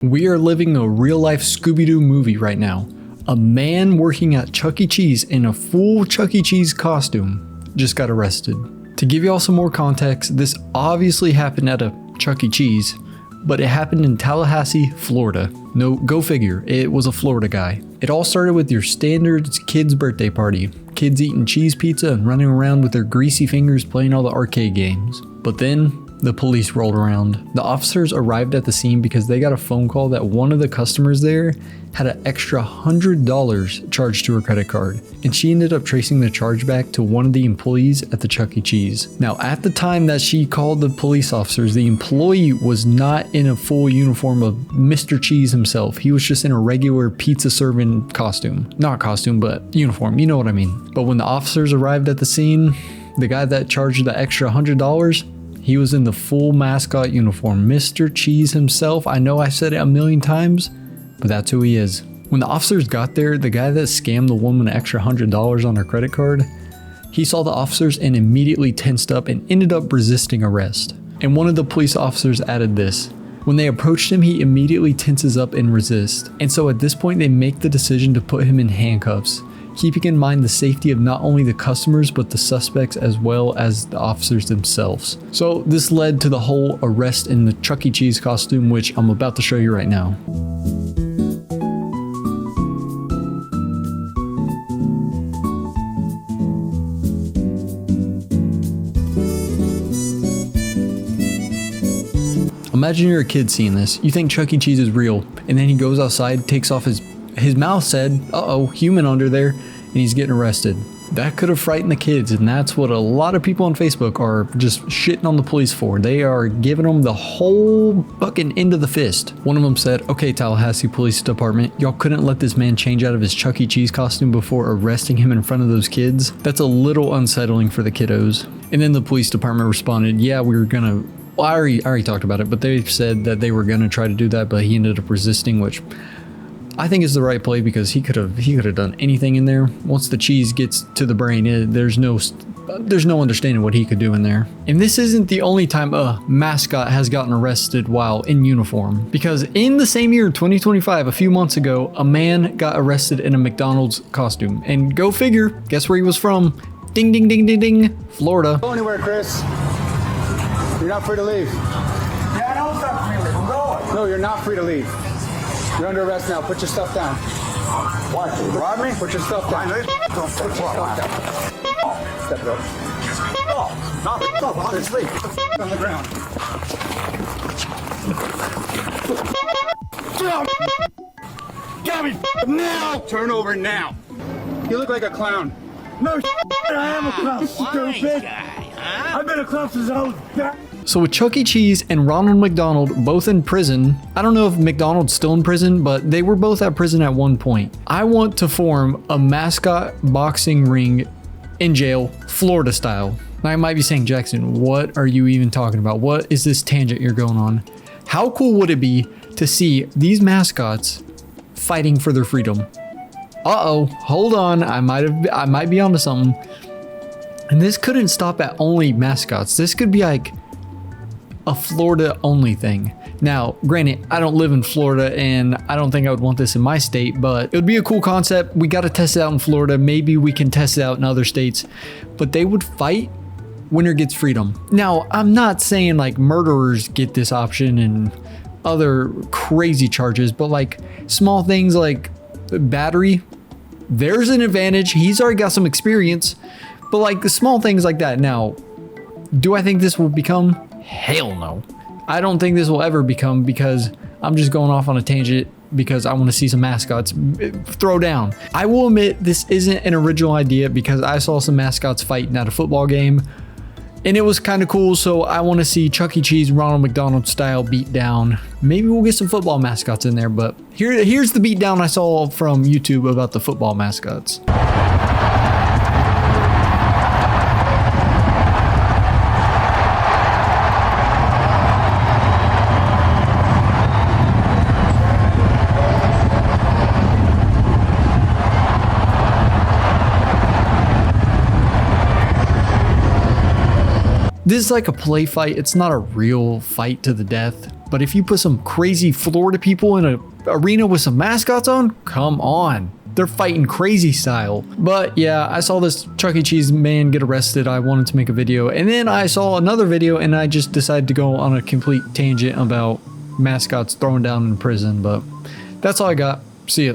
We are living a real-life Scooby-Doo movie right now. A man working at Chuck E. Cheese in a full Chuck E. Cheese costume just got arrested. To give y'all some more context, this obviously happened at a Chuck E. Cheese, but it happened in Tallahassee, Florida. No, go figure, it was a Florida guy. It all started with your standard kid's birthday party. Kids eating cheese pizza and running around with their greasy fingers playing all the arcade games. But then, the police rolled around. The officers arrived at the scene because they got a phone call that one of the customers there had an extra $100 charged to her credit card, and she ended up tracing the charge back to one of the employees at the Chuck E. Cheese. Now, at the time that she called the police officers, the employee was not in a full uniform of Mr. Cheese himself. He was just in a regular pizza serving costume. Not costume, but uniform, you know what I mean. But when the officers arrived at the scene, the guy that charged the extra $100, he was in the full mascot uniform. Mr. Cheese himself. I know I said it a million times, but that's who he is. When the officers got there, the guy that scammed the woman an extra $100 on her credit card, he saw the officers and immediately tensed up and ended up resisting arrest. And one of the police officers added this: when they approached him, he immediately tenses up and resists. And so at this point, they make the decision to put him in handcuffs, keeping in mind the safety of not only the customers, but the suspects as well as the officers themselves. So this led to the whole arrest in the Chuck E. Cheese costume, which I'm about to show you right now. Imagine you're a kid seeing this. You think Chuck E. Cheese is real, and then he goes outside, takes off his mouth said, uh-oh, human under there, and he's getting arrested. That could have frightened the kids, and that's what a lot of people on Facebook are just shitting on the police for. They are giving them the whole fucking end of the fist. One of them said, okay, Tallahassee Police Department, y'all couldn't let this man change out of his Chuck E. Cheese costume before arresting him in front of those kids? That's a little unsettling for the kiddos. And then the police department responded, yeah, we were gonna, well, I already talked about it, but they said that they were gonna try to do that, but he ended up resisting, which I think is the right play, because he could have done anything in there. Once the cheese gets to the brain, there's no understanding what he could do in there. And this isn't the only time a mascot has gotten arrested while in uniform, because in the same year, 2025, a few months ago, a man got arrested in a McDonald's costume. And go figure, guess where he was from? Ding, ding, ding, ding, ding, Florida. Go anywhere, Chris. You're not free to leave. Yeah, don't stop me. I'm going. No, you're not free to leave. You're under arrest now. Put your stuff down. What? You rob me? Put your stuff down. I know. Don't Put your stuff down. Step it up. Oh, not honestly. On the ground. Get me now. Turn over now. You look like a clown. No, I am a clown, stupid. I've been a clown since I was back. So with Chuck E. Cheese and Ronald McDonald both in prison, I don't know if McDonald's still in prison, but they were both at prison at one point. I want to form a mascot boxing ring in jail, Florida style. Now I might be saying, Jackson, what are you even talking about? What is this tangent you're going on? How cool would it be to see these mascots fighting for their freedom? Uh-oh, hold on, I might be onto something. And this couldn't stop at only mascots. This could be like a Florida only thing. Now, granted, I don't live in Florida and I don't think I would want this in my state, but it would be a cool concept. We got to test it out in Florida. Maybe we can test it out in other states, but they would fight. Winner gets freedom. Now, I'm not saying like murderers get this option and other crazy charges, but like small things like battery, there's an advantage. He's already got some experience, but like the small things like that. Now, do I think this will become? Hell no. I don't think this will ever become, because I'm just going off on a tangent because I want to see some mascots throw down. I will admit this isn't an original idea, because I saw some mascots fighting at a football game and it was kind of cool. So I want to see Chuck E. Cheese, Ronald McDonald style beat down. Maybe we'll get some football mascots in there, but here's the beat down I saw from YouTube about the football mascots. is like a play fight. It's not a real fight to the death. But if you put some crazy Florida people in an arena with some mascots on, come on. They're fighting crazy style. But yeah, I saw this Chuck E. Cheese man get arrested. I wanted to make a video. And then I saw another video and I just decided to go on a complete tangent about mascots thrown down in prison. But that's all I got. See ya.